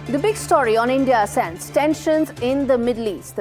The big story on India Ascends, tensions in the Middle East.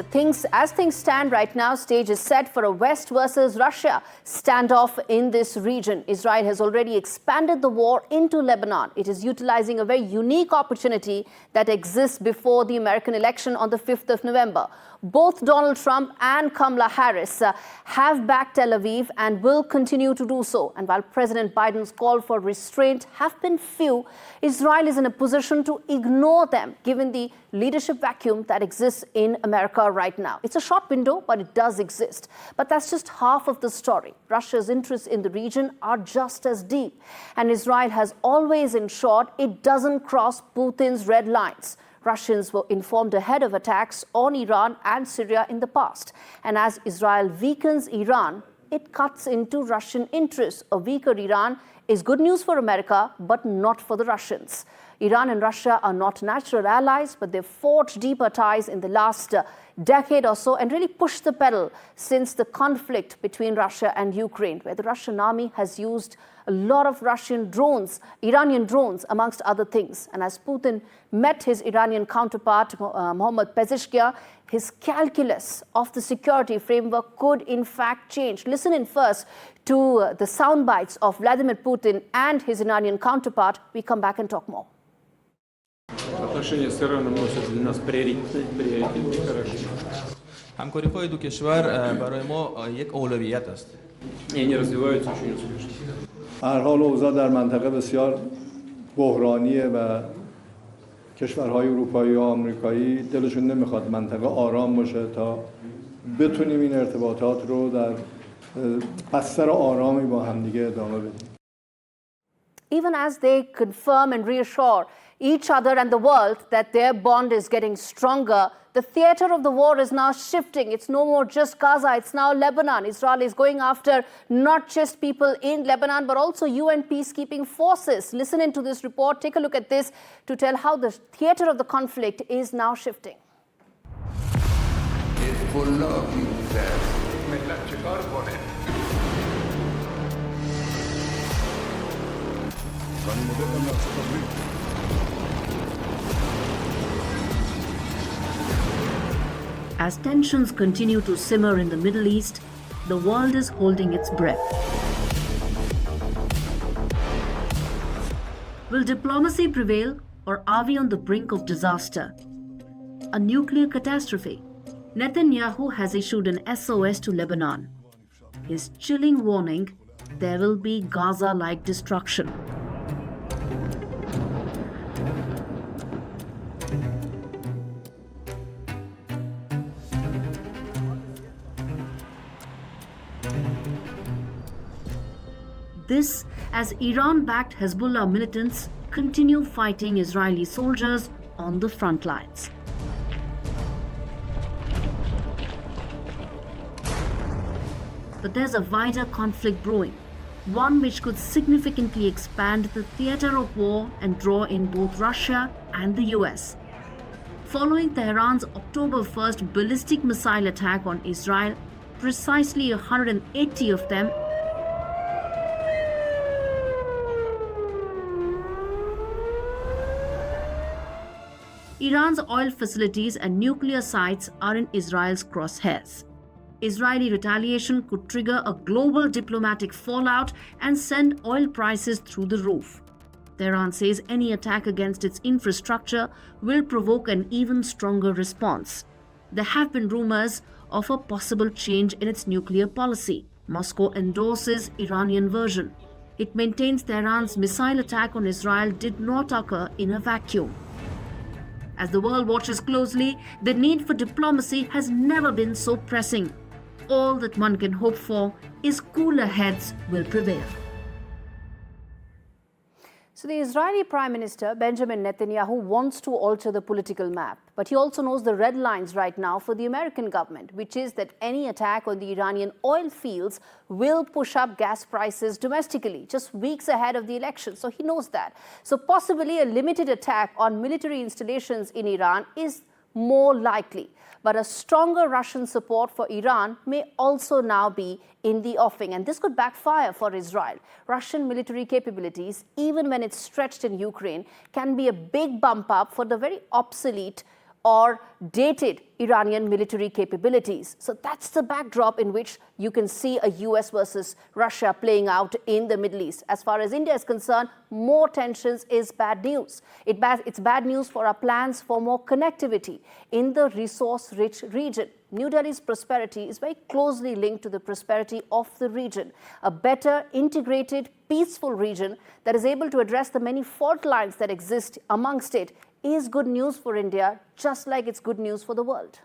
As things stand right now, stage is set for a West versus Russia standoff in this region. Israel has already expanded the war into Lebanon. It is utilizing a very unique opportunity that exists before the American election on the 5th of November. Both Donald Trump and Kamala Harris have backed Tel Aviv and will continue to do so. And while President Biden's call for restraint have been few, Israel is in a position to ignore them, given the leadership vacuum that exists in America right now. It's a short window, but it does exist. But that's just half of the story. Russia's interests in the region are just as deep. And Israel has always ensured it doesn't cross Putin's red lines. Russians were informed ahead of attacks on Iran and Syria in the past. And as Israel weakens Iran, it cuts into Russian interests. A weaker Iran is good news for America, but not for the Russians. Iran and Russia are not natural allies, but they've forged deeper ties in the last decade or so and really pushed the pedal since the conflict between Russia and Ukraine, where the Russian army has used a lot of Russian drones, Iranian drones, amongst other things. And as Putin met his Iranian counterpart, Masoud Pezeshkian, his calculus of the security framework could in fact change. Listen in first to the sound bites of Vladimir Putin and his Iranian counterpart. We come back and talk more. отношения с Ираном носят для нас приоритет хороший. همکاری‌های دو کشور برای ما یک اولویت است. И они развиваются очень успешно. هر حال اوضاع در منطقه بسیار بحرانیه و کشورهای اروپایی و آمریکایی دلشون نمیخواد منطقه آرام باشه تا بتونیم این ارتباطات رو در بستر آرامی با همدیگه ادامه بدیم. Even as they confirm and reassure each other and the world that their bond is getting stronger, the theater of the war is now shifting. It's no more just Gaza, it's now Lebanon. Israel is going after not just people in Lebanon, but also UN peacekeeping forces. Listen into this report, take a look at this to tell how the theater of the conflict is now shifting. As tensions continue to simmer in the Middle East, the world is holding its breath. Will diplomacy prevail, or are we on the brink of disaster? A nuclear catastrophe? Netanyahu has issued an SOS to Lebanon. His chilling warning: there will be Gaza-like destruction. This as Iran-backed Hezbollah militants continue fighting Israeli soldiers on the front lines. But there's a wider conflict brewing, one which could significantly expand the theater of war and draw in both Russia and the US. Following Tehran's October 1st ballistic missile attack on Israel, precisely 180 of them Iran's oil facilities and nuclear sites are in Israel's crosshairs. Israeli retaliation could trigger a global diplomatic fallout and send oil prices through the roof. Tehran says any attack against its infrastructure will provoke an even stronger response. There have been rumors of a possible change in its nuclear policy. Moscow endorses Iranian version. It maintains Tehran's missile attack on Israel did not occur in a vacuum. As the world watches closely, the need for diplomacy has never been so pressing. All that one can hope for is cooler heads will prevail. So the Israeli Prime Minister Benjamin Netanyahu wants to alter the political map, but he also knows the red lines right now for the American government, which is that any attack on the Iranian oil fields will push up gas prices domestically, just weeks ahead of the election. So he knows that. So possibly a limited attack on military installations in Iran is more likely. But a stronger Russian support for Iran may also now be in the offing, and this could backfire for Israel. Russian military capabilities, even when it's stretched in Ukraine, can be a big bump up for the very obsolete or dated Iranian military capabilities. So that's the backdrop in which you can see a US versus Russia playing out in the Middle East. As far as India is concerned, more tensions is bad news. It's bad news for our plans for more connectivity in the resource-rich region. New Delhi's prosperity is very closely linked to the prosperity of the region. A better, integrated, peaceful region that is able to address the many fault lines that exist amongst it is good news for India, just like it's good news for the world.